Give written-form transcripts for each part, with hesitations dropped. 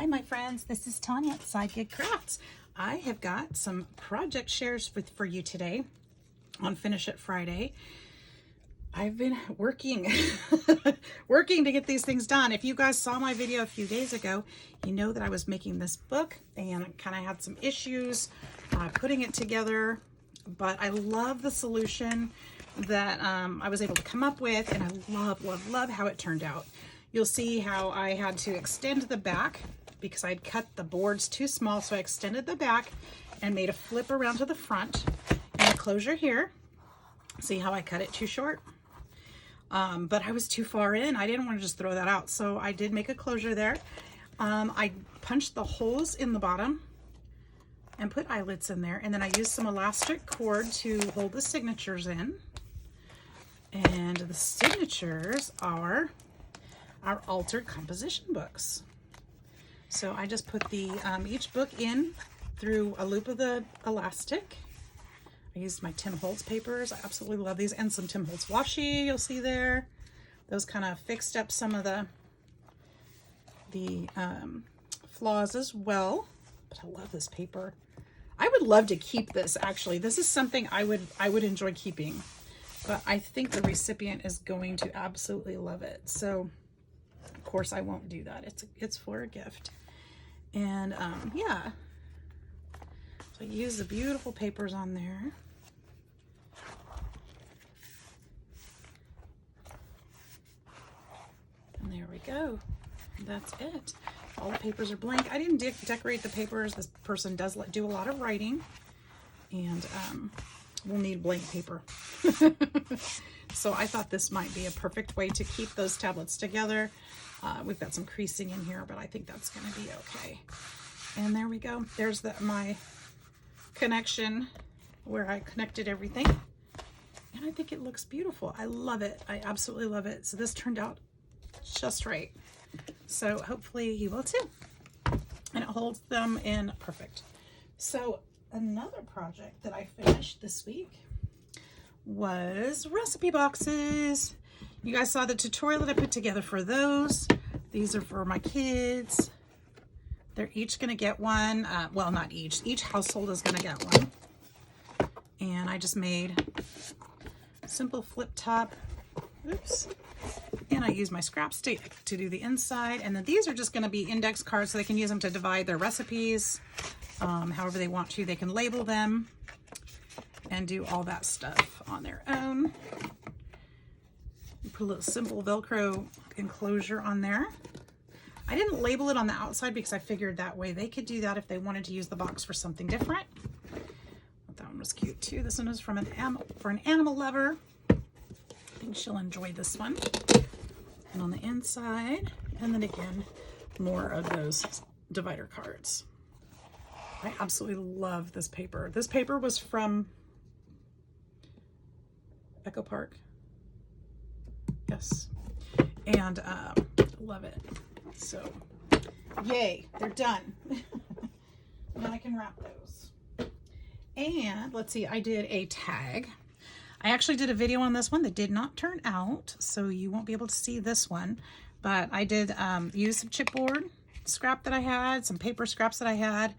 Hi my friends, this is Tanya at Sidegigcrafts. I have got some project shares for you today on Finish It Friday. I've been working to get these things done. If you guys saw my video a few days ago, you know that I was making this book and kind of had some issues putting it together, but I love the solution that I was able to come up with, and I love how it turned out. You'll see how I had to extend the back because I'd cut the boards too small, so I extended the back and made a flip around to the front and a closure here. See how I cut it too short? But I was too far in. I didn't want to just throw that out, so I did make a closure there. I punched the holes in the bottom and put eyelets in there, and then I used some elastic cord to hold the signatures in. And the signatures are our altered composition books. So I just put the each book in through a loop of the elastic. I used my Tim Holtz papers. I absolutely love these, and some Tim Holtz washi you'll see there. Those kind of fixed up some of the flaws as well. But I love this paper. I would love to keep this, actually. This is something I would enjoy keeping, but I think the recipient is going to absolutely love it. So of course I won't do that. It's for a gift. And yeah, so I use the beautiful papers on there. And there we go. That's it. All the papers are blank. I didn't decorate the papers. This person does do a lot of writing, and we'll need blank paper. So I thought this might be a perfect way to keep those tablets together. We've got some creasing in here, but I think that's going to be okay. And there we go. There's my connection where I connected everything. And I think it looks beautiful. I love it. I absolutely love it. So this turned out just right. So hopefully you will too. And it holds them in perfect. So another project that I finished this week was recipe boxes. You guys saw the tutorial that I put together for those. These are for my kids. They're each gonna get one. Well, not each household is gonna get one. And I just made simple flip top. Oops. And I use my scrap stick to do the inside. And then these are just gonna be index cards, so they can use them to divide their recipes however they want to. They can label them and do all that stuff on their own. Put a little simple Velcro enclosure on there. I didn't label it on the outside because I figured that way they could do that if they wanted to use the box for something different. But that one was cute too. This one is from for an animal lover. I think she'll enjoy this one. And on the inside, and then again, more of those divider cards. I absolutely love this paper. This paper was from Echo Park. Yes. And love it. So yay, they're done. Now I can wrap those. And let's see, I did a tag. I actually did a video on this one that did not turn out, so you won't be able to see this one, but I did use some chipboard scrap that I had, some paper scraps that I had.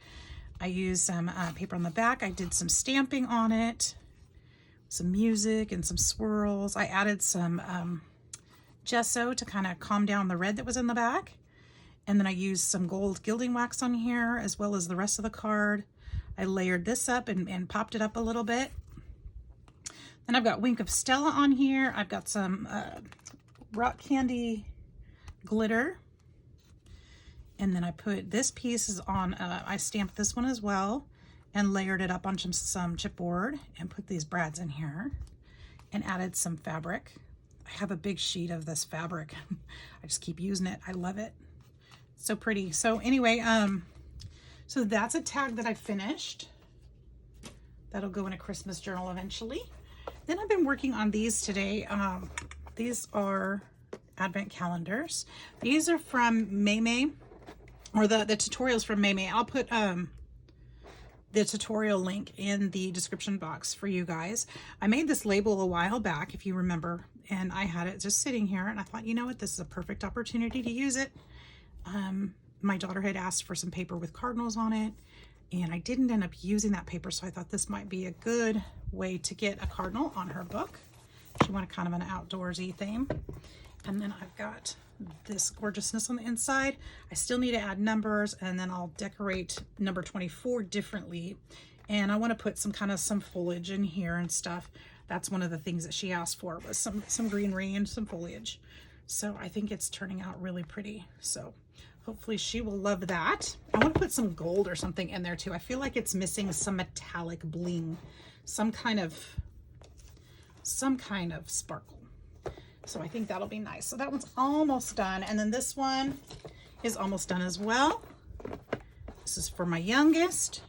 I used some paper on the back. I did some stamping on it, some music and some swirls. I added some gesso to kind of calm down the red that was in the back. And then I used some gold gilding wax on here as well as the rest of the card. I layered this up and popped it up a little bit. Then I've got Wink of Stella on here. I've got some rock candy glitter. And then I put this piece is on, I stamped this one as well and layered it up on some chipboard and put these brads in here and added some fabric. I have a big sheet of this fabric. I just keep using it. I love it. So pretty. So anyway, so that's a tag that I finished. That'll go in a Christmas journal eventually. Then I've been working on these today. These are advent calendars. These are from Maymay, or the tutorials from Maymay. I'll put the tutorial link in the description box for you guys. I made this label a while back, if you remember, and I had it just sitting here, and I thought, you know what, this is a perfect opportunity to use it. my daughter had asked for some paper with cardinals on it, and I didn't end up using that paper, so I thought this might be a good way to get a cardinal on her book. She wanted kind of an outdoorsy theme. And then I've got this gorgeousness on the inside. I still need to add numbers, and then I'll decorate number 24 differently. And I want to put some foliage in here and stuff. That's one of the things that she asked for, was some greenery and some foliage. So I think it's turning out really pretty. So hopefully she will love that. I want to put some gold or something in there too. I feel like it's missing some metallic bling, some kind of sparkle. So I think that'll be nice. So that one's almost done. And then this one is almost done as well. This is for my youngest.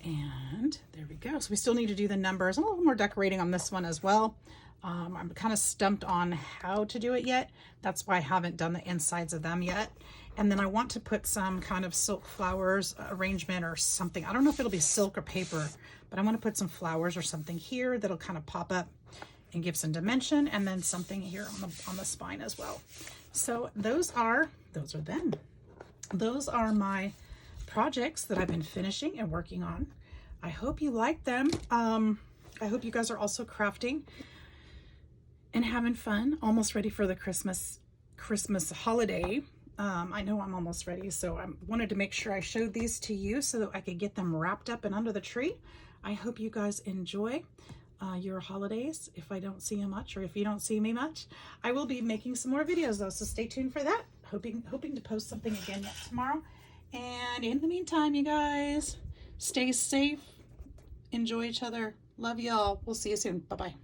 And there we go. So we still need to do the numbers. A little more decorating on this one as well. I'm kind of stumped on how to do it yet. That's why I haven't done the insides of them yet. And then I want to put some kind of silk flowers arrangement or something. I don't know if it'll be silk or paper, but I want to put some flowers or something here that'll kind of pop up and give some dimension, and then something here on the spine as well. So those are them. Those are my projects that I've been finishing and working on. I hope you like them. I hope you guys are also crafting and having fun. Almost ready for the Christmas holiday. I know I'm almost ready, so I wanted to make sure I showed these to you so that I could get them wrapped up and under the tree. I hope you guys enjoy your holidays. If I don't see you much, or if you don't see me much, I will be making some more videos though, so stay tuned for that. Hoping to post something again yet tomorrow. And in the meantime, you guys, stay safe, enjoy each other. Love y'all. We'll see you soon. Bye-bye.